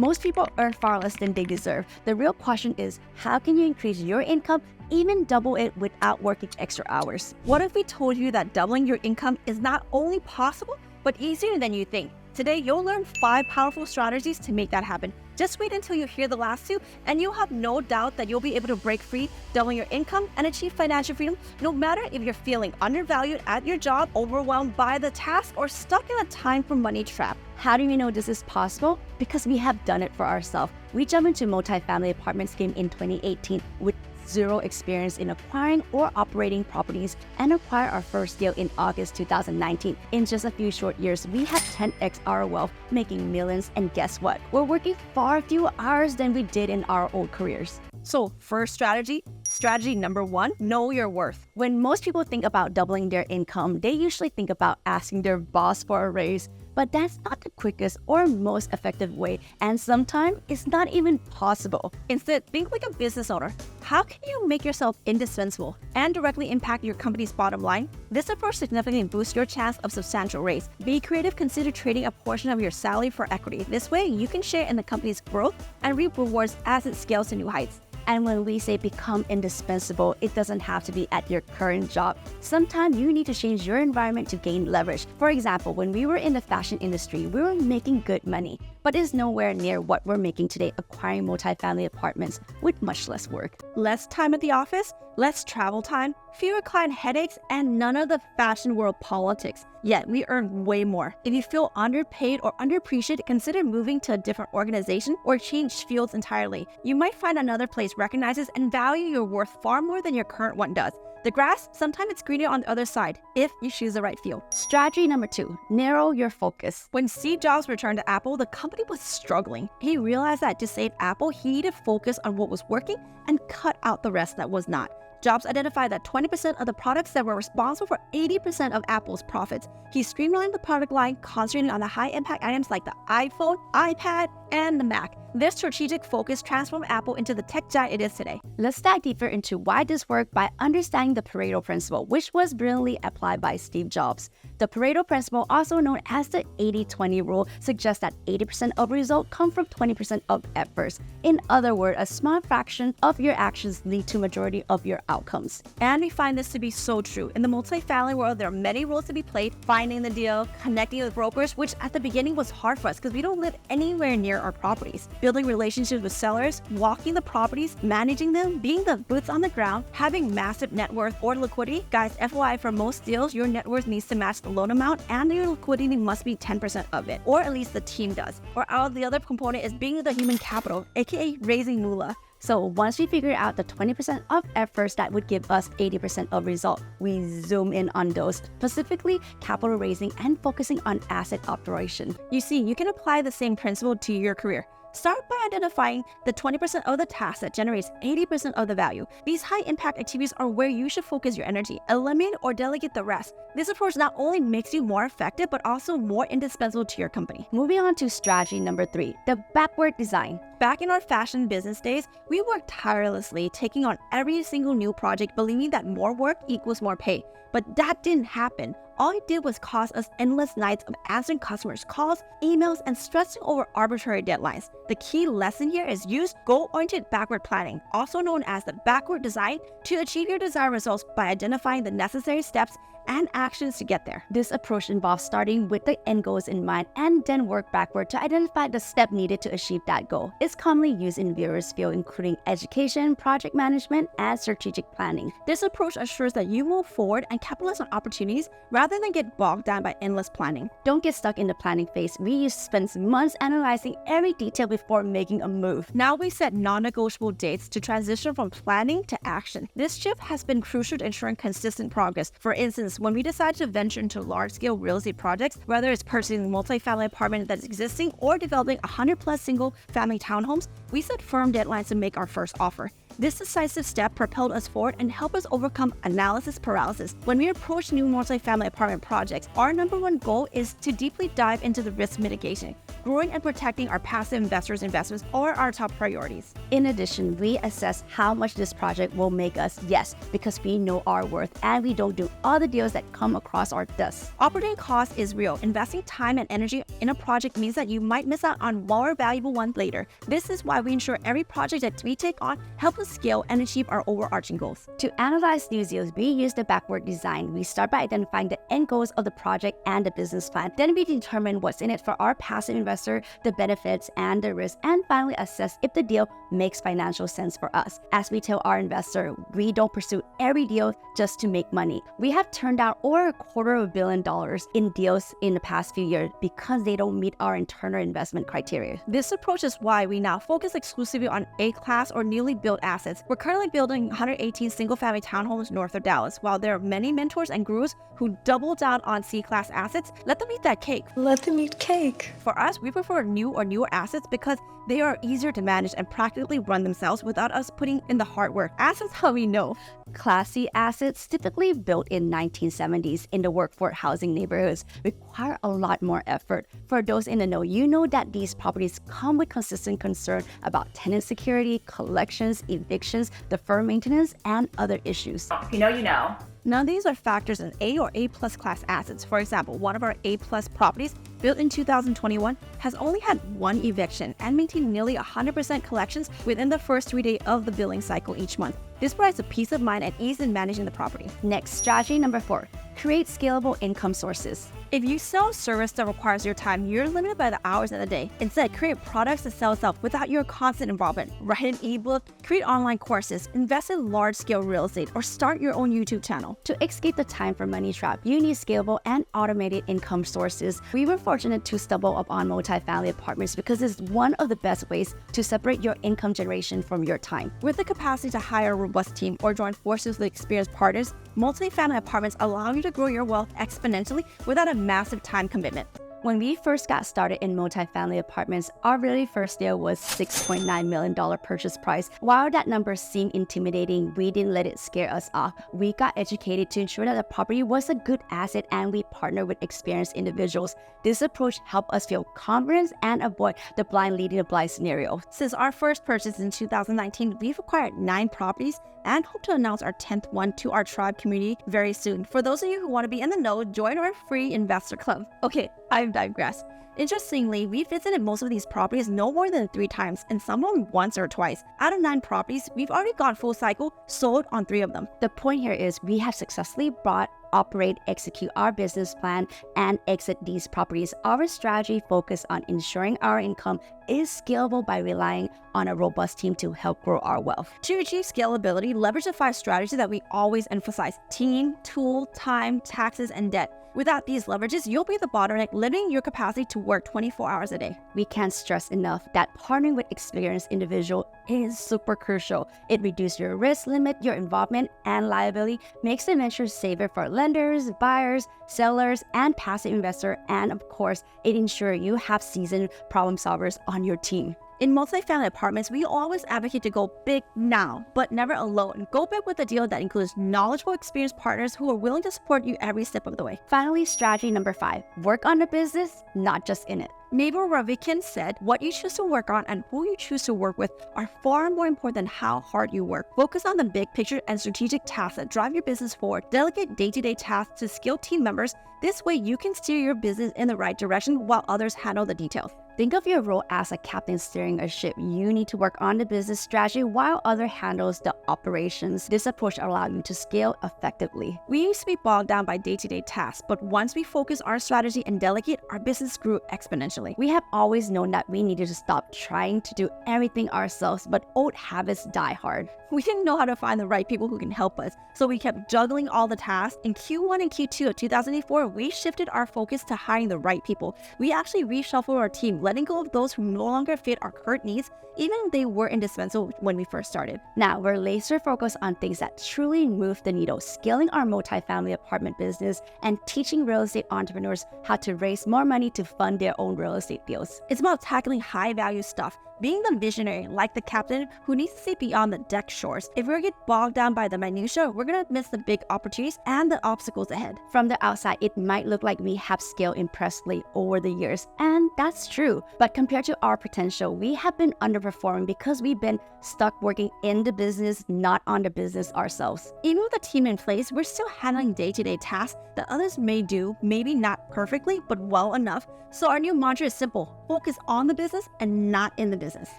Most people earn far less than they deserve. The real question is, how can you increase your income, even double it without working extra hours? What if we told you that doubling your income is not only possible, but easier than you think? Today, you'll learn 5 powerful strategies to make that happen. Just wait until you hear the last 2, and you'll have no doubt that you'll be able to break free, double your income, and achieve financial freedom, no matter if you're feeling undervalued at your job, overwhelmed by the task, or stuck in a time for money trap. How do we know this is possible? Because we have done it for ourselves. We jumped into multifamily apartments game in 2018 with zero experience in acquiring or operating properties and acquired our first deal in August 2019. In just a few short years, we had 10x our wealth, making millions, and guess what? We're working far fewer hours than we did in our old careers. So first strategy number 1, know your worth. When most people think about doubling their income, they usually think about asking their boss for a raise. But that's not the quickest or most effective way, and sometimes it's not even possible. Instead, think like a business owner. How can you make yourself indispensable and directly impact your company's bottom line? This approach significantly boosts your chance of substantial raise. Be creative, consider trading a portion of your salary for equity. This way, you can share in the company's growth and reap rewards as it scales to new heights. And when we say become indispensable, it doesn't have to be at your current job. Sometimes you need to change your environment to gain leverage. For example, when we were in the fashion industry, we were making good money, but it's nowhere near what we're making today acquiring multifamily apartments with much less work. Less time at the office, less travel time, fewer client headaches, and none of the fashion world politics. Yet we earn way more. If you feel underpaid or underappreciated, consider moving to a different organization or change fields entirely. You might find another place recognizes and value your worth far more than your current one does. The grass, sometimes it's greener on the other side, if you choose the right field. Strategy number 2, narrow your focus. When Steve Jobs returned to Apple, the company was struggling. He realized that to save Apple, he needed to focus on what was working and cut out the rest that was not. Jobs identified that 20% of the products that were responsible for 80% of Apple's profits. He streamlined the product line, concentrating on the high-impact items like the iPhone, iPad, and the Mac. This strategic focus transformed Apple into the tech giant it is today. Let's dive deeper into why this worked by understanding the Pareto principle, which was brilliantly applied by Steve Jobs. The Pareto principle, also known as the 80-20 rule, suggests that 80% of results come from 20% of efforts. In other words, a small fraction of your actions lead to majority of your outcomes. And we find this to be so true. In the multifamily world, there are many roles to be played. Finding the deal, connecting with brokers, which at the beginning was hard for us because we don't live anywhere near our properties. Building relationships with sellers, walking the properties, managing them, being the boots on the ground, having massive net worth or liquidity. Guys, FYI, for most deals, your net worth needs to match the loan amount and your liquidity must be 10% of it, or at least the team does. Or the other component is being the human capital, aka raising moolah. So once we figure out the 20% of efforts that would give us 80% of result, we zoom in on those, specifically capital raising and focusing on asset operation. You see, you can apply the same principle to your career. Start by identifying the 20% of the task that generates 80% of the value. These high-impact activities are where you should focus your energy. Eliminate or delegate the rest. This approach not only makes you more effective, but also more indispensable to your company. Moving on to strategy number 3, the backward design. Back in our fashion business days, we worked tirelessly, taking on every single new project, believing that more work equals more pay. But that didn't happen. All it did was cause us endless nights of answering customers' calls, emails, and stressing over arbitrary deadlines. The key lesson here is use goal-oriented backward planning, also known as the backward design, to achieve your desired results by identifying the necessary steps and actions to get there. This approach involves starting with the end goals in mind and then work backward to identify the step needed to achieve that goal. It's commonly used in various fields, including education, project management, and strategic planning. This approach assures that you move forward and capitalize on opportunities rather than get bogged down by endless planning. Don't get stuck in the planning phase. We used to spend months analyzing every detail before making a move. Now we set non-negotiable dates to transition from planning to action. This shift has been crucial to ensuring consistent progress. For instance, when we decide to venture into large-scale real estate projects, whether it's purchasing a multifamily apartment that's existing or developing 100+ single-family townhomes, we set firm deadlines to make our first offer. This decisive step propelled us forward and helped us overcome analysis paralysis. When we approach new multifamily apartment projects, our number one goal is to deeply dive into the risk mitigation. Growing and protecting our passive investors' investments are our top priorities. In addition, we assess how much this project will make us, yes, because we know our worth and we don't do all the deals that come across our desk. Operating cost is real. Investing time and energy in a project means that you might miss out on more valuable ones later. This is why we ensure every project that we take on helps us scale and achieve our overarching goals. To analyze new deals, we use the backward design. We start by identifying the end goals of the project and the business plan. Then we determine what's in it for our passive investor, the benefits and the risk, and finally assess if the deal makes financial sense for us. As we tell our investor, we don't pursue every deal just to make money. We have turned down over $250 million in deals in the past few years because they don't meet our internal investment criteria. This approach is why we now focus exclusively on A-class or newly built assets. We're currently building 118 single-family townhomes north of Dallas. While there are many mentors and gurus who double down on C-class assets, let them eat that cake. Let them eat cake. For us, we prefer new or newer assets because they are easier to manage and practically run themselves without us putting in the hard work. Assets how we know. Class C assets, typically built in 1970s in the workforce housing neighborhoods, require a lot more effort. For those in the know, you know that these properties come with consistent concern about tenant security, collections, evictions, deferred maintenance, and other issues. If you know, you know. None of these are factors in A or A+ class assets. For example, one of our A+ properties, built in 2021, has only had one eviction and maintained nearly 100% collections within the first 3 days of the billing cycle each month. This provides a peace of mind and ease in managing the property. Next, strategy number 4, create scalable income sources. If you sell a service that requires your time, you're limited by the hours in the day. Instead, create products that sell itself without your constant involvement. Write an ebook, create online courses, invest in large-scale real estate, or start your own YouTube channel. To escape the time for money trap, you need scalable and automated income sources. We were fortunate to stumble upon multifamily apartments because it's one of the best ways to separate your income generation from your time. With the capacity to hire a robust team or join forces with experienced partners, multifamily apartments allow you to grow your wealth exponentially without a massive time commitment. When we first got started in multifamily apartments, our very first deal was $6.9 million purchase price. While that number seemed intimidating, we didn't let it scare us off. We got educated to ensure that the property was a good asset and we partnered with experienced individuals. This approach helped us feel confident and avoid the blind leading the blind scenario. Since our first purchase in 2019, we've acquired 9 properties and hope to announce our 10th one to our tribe community very soon. For those of you who want to be in the know, join our free investor club. Okay, I've digressed. Interestingly, we visited most of these properties no more than 3 times and some of them once or twice. Out of 9 properties, we've already gone full cycle, sold on 3 of them. The point here is we have successfully bought, operate, execute our business plan, and exit these properties. Our strategy focuses on ensuring our income is scalable by relying on a robust team to help grow our wealth. To achieve scalability, leverage the 5 strategies that we always emphasize: team, tool, time, taxes, and debt. Without these leverages, you'll be the bottleneck, limiting your capacity to work 24 hours a day. We can't stress enough that partnering with experienced individuals is super crucial. It reduces your risk limit, your involvement, and liability, makes the venture safer for lenders, buyers, sellers, and passive investors, and of course, it ensures you have seasoned problem solvers on your team. In multifamily apartments, we always advocate to go big now, but never alone. Go big with a deal that includes knowledgeable, experienced partners who are willing to support you every step of the way. Finally, strategy number 5, work on the business, not just in it. Mabel Ravikin said, what you choose to work on and who you choose to work with are far more important than how hard you work. Focus on the big picture and strategic tasks that drive your business forward. Delegate day-to-day tasks to skilled team members. This way, you can steer your business in the right direction while others handle the details. Think of your role as a captain steering a ship. You need to work on the business strategy while other handles the operations. This approach allows you to scale effectively. We used to be bogged down by day-to-day tasks, but once we focus our strategy and delegate, our business grew exponentially. We have always known that we needed to stop trying to do everything ourselves, but old habits die hard. We didn't know how to find the right people who can help us, so we kept juggling all the tasks. In Q1 and Q2 of 2004, we shifted our focus to hiring the right people. We actually reshuffled our team, letting go of those who no longer fit our current needs, even if they were indispensable when we first started. Now, we're laser focused on things that truly move the needle, scaling our multifamily apartment business and teaching real estate entrepreneurs how to raise more money to fund their own real estate deals. It's about tackling high-value stuff, being the visionary like the captain who needs to see beyond the deck shores. If we get bogged down by the minutia, we're gonna miss the big opportunities and the obstacles ahead. From the outside, it might look like we have scaled impressively over the years, and that's true. But compared to our potential, we have been underperforming because we've been stuck working in the business, not on the business ourselves. Even with a team in place, we're still handling day-to-day tasks that others may do, maybe not perfectly, but well enough. So our new mantra is simple: focus on the business and not in the business.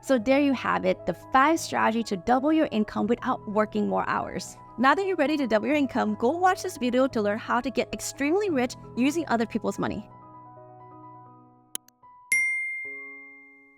So there you have it, the 5 strategies to double your income without working more hours. Now that you're ready to double your income, go watch this video to learn how to get extremely rich using other people's money.